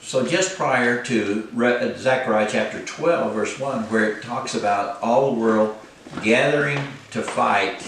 So just prior to Zechariah chapter 12, verse 1, where it talks about all the world gathering to fight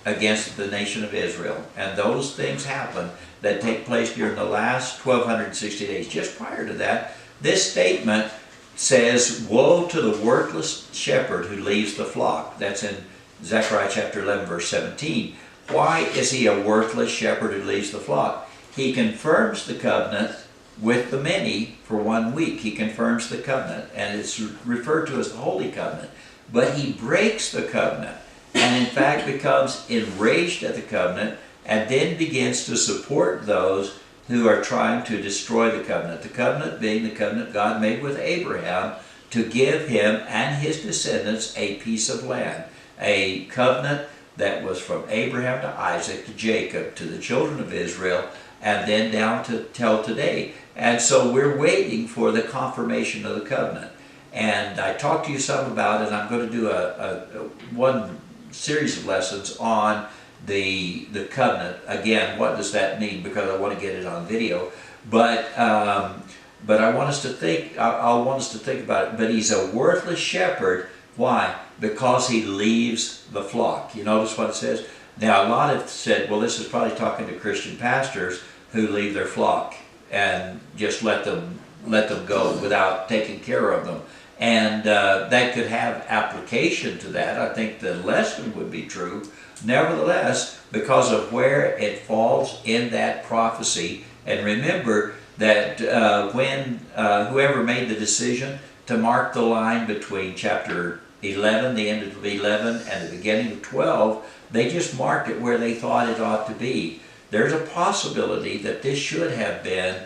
against the nation of Israel. And those things happen that take place during the last 1260 days. Just prior to that, this statement says, woe to the worthless shepherd who leaves the flock. That's in Zechariah chapter 11, verse 17. Why is he a worthless shepherd who leaves the flock? He confirms the covenant with the many for 1 week. He confirms the covenant, and it's referred to as the Holy Covenant. But he breaks the covenant, and in fact becomes enraged at the covenant, and then begins to support those who are trying to destroy the covenant. The covenant being the covenant God made with Abraham to give him and his descendants a piece of land. A covenant that was from Abraham to Isaac to Jacob to the children of Israel, and then down to till today. And so we're waiting for the confirmation of the covenant. And I talked to you some about it, and I'm going to do one series of lessons on the covenant. Again, what does that mean? Because I want to get it on video. But I want us to think. I want us to think about it. But he's a worthless shepherd. Why? Because he leaves the flock. You notice what it says? Now, a lot have said, well, this is probably talking to Christian pastors who leave their flock and just let them go without taking care of them. And that could have application to that. I think the lesson would be true. Nevertheless, because of where it falls in that prophecy, and remember that when whoever made the decision to mark the line between chapter 11, the end of 11, and the beginning of 12, they just marked it where they thought it ought to be. There's a possibility that this should have been,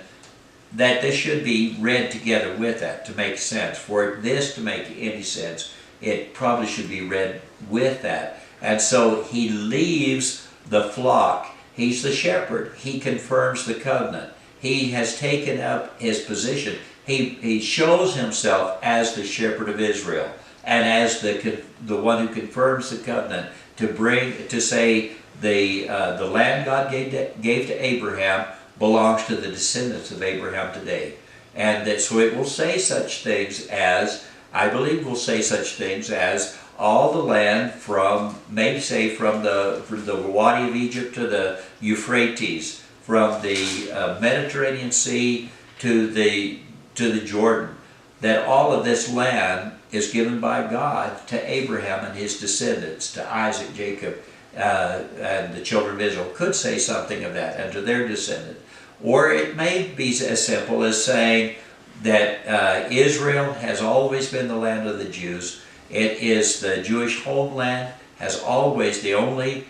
that this should be read together with that to make sense. For this to make any sense, it probably should be read with that. And so he leaves the flock. He's the shepherd. He confirms the covenant. He has taken up his position. He shows himself as the shepherd of Israel and as the one who confirms the covenant to say the land God gave to Abraham belongs to the descendants of Abraham today. And that, so it will say such things as, I believe will say such things as, all the land from, maybe say from the Wadi of Egypt to the Euphrates, from the Mediterranean Sea to the Jordan, that all of this land is given by God to Abraham and his descendants, to Isaac, Jacob, and the children of Israel. Could say something of that, and to their descendants. Or it may be as simple as saying that Israel has always been the land of the Jews. It is the Jewish homeland, has always the only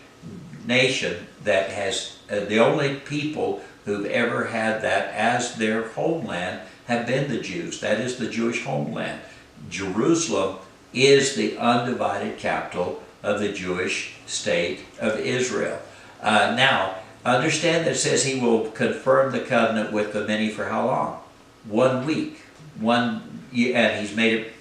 nation that has, the only people who've ever had that as their homeland have been the Jews. That is the Jewish homeland. Jerusalem is the undivided capital of the Jewish state of Israel. Now, understand that it says he will confirm the covenant with the many for how long? 1 week. And he's made it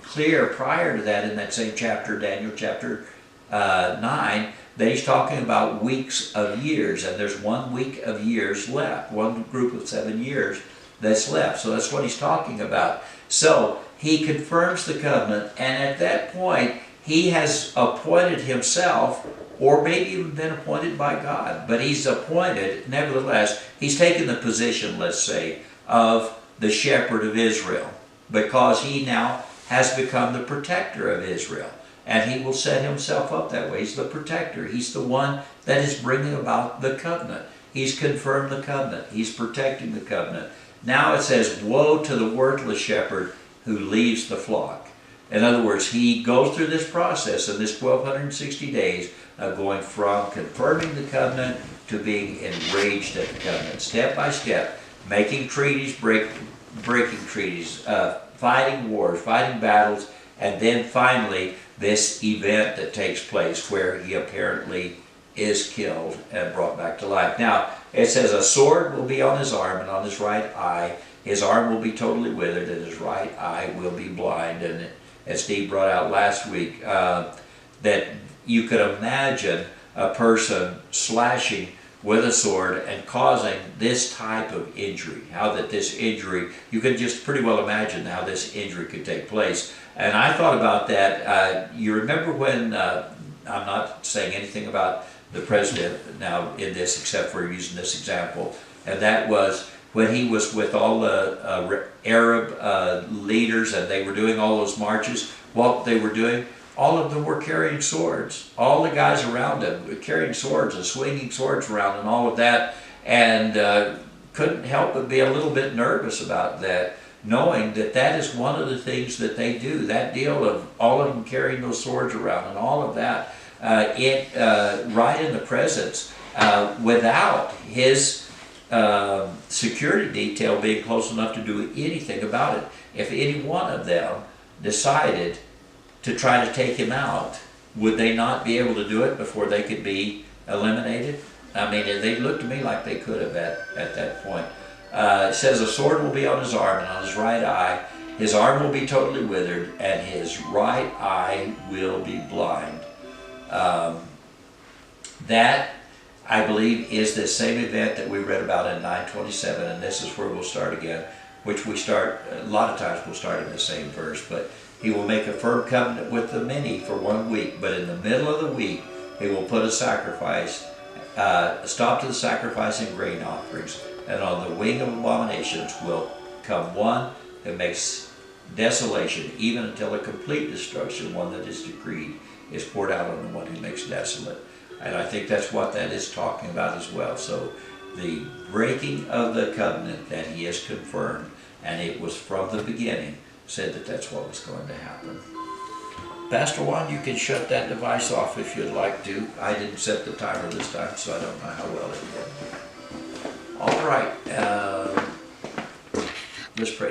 clear prior to that in that same chapter, Daniel chapter 9, that he's talking about weeks of years, and there's 1 week of years left, one group of 7 years that's left. So that's what he's talking about. So he confirms the covenant, and at that point he has appointed himself, or maybe even been appointed by God, but he's appointed, nevertheless, he's taken the position, let's say, of the shepherd of Israel, because he now has become the protector of Israel. And he will set himself up that way. He's the protector. He's the one that is bringing about the covenant. He's confirmed the covenant. He's protecting the covenant. Now it says, woe to the worthless shepherd who leaves the flock. In other words, he goes through this process in this 1260 days of going from confirming the covenant to being enraged at the covenant, step by step, making treaties, breaking treaties, fighting wars, fighting battles, and then finally this event that takes place where he apparently is killed and brought back to life. Now, it says a sword will be on his arm and on his right eye. His arm will be totally withered and his right eye will be blind. And as Steve brought out last week, that you could imagine a person slashing with a sword and causing this type of injury. How that this injury, you can just pretty well imagine how this injury could take place. And I thought about that. You remember when, I'm not saying anything about the president now in this except for using this example, and that was when he was with all the Arab leaders and they were doing all those marches. What they were doing, all of them were carrying swords. All the guys around them were carrying swords and swinging swords around and all of that, and couldn't help but be a little bit nervous about that, knowing that that is one of the things that they do. That deal of all of them carrying those swords around and all of that, right in the presence, without his security detail being close enough to do anything about it. If any one of them decided to try to take him out, would they not be able to do it before they could be eliminated? I mean, they looked to me like they could have at that point. It says a sword will be on his arm and on his right eye. His arm will be totally withered and his right eye will be blind. That, I believe, is the same event that we read about in 9:27, and this is where we'll start again, which we start, a lot of times we'll start in the same verse, but he will make a firm covenant with the many for 1 week, but in the middle of the week he will put a sacrifice, a stop to the sacrifice and grain offerings, and on the wing of abominations will come one that makes desolation, even until a complete destruction, one that is decreed, is poured out on the one who makes desolate. And I think that's what that is talking about as well. So the breaking of the covenant that he has confirmed, and it was from the beginning, said that that's what was going to happen. Pastor Juan, you can shut that device off if you'd like to. I didn't set the timer this time, so I don't know how well it did. All right, let's pray.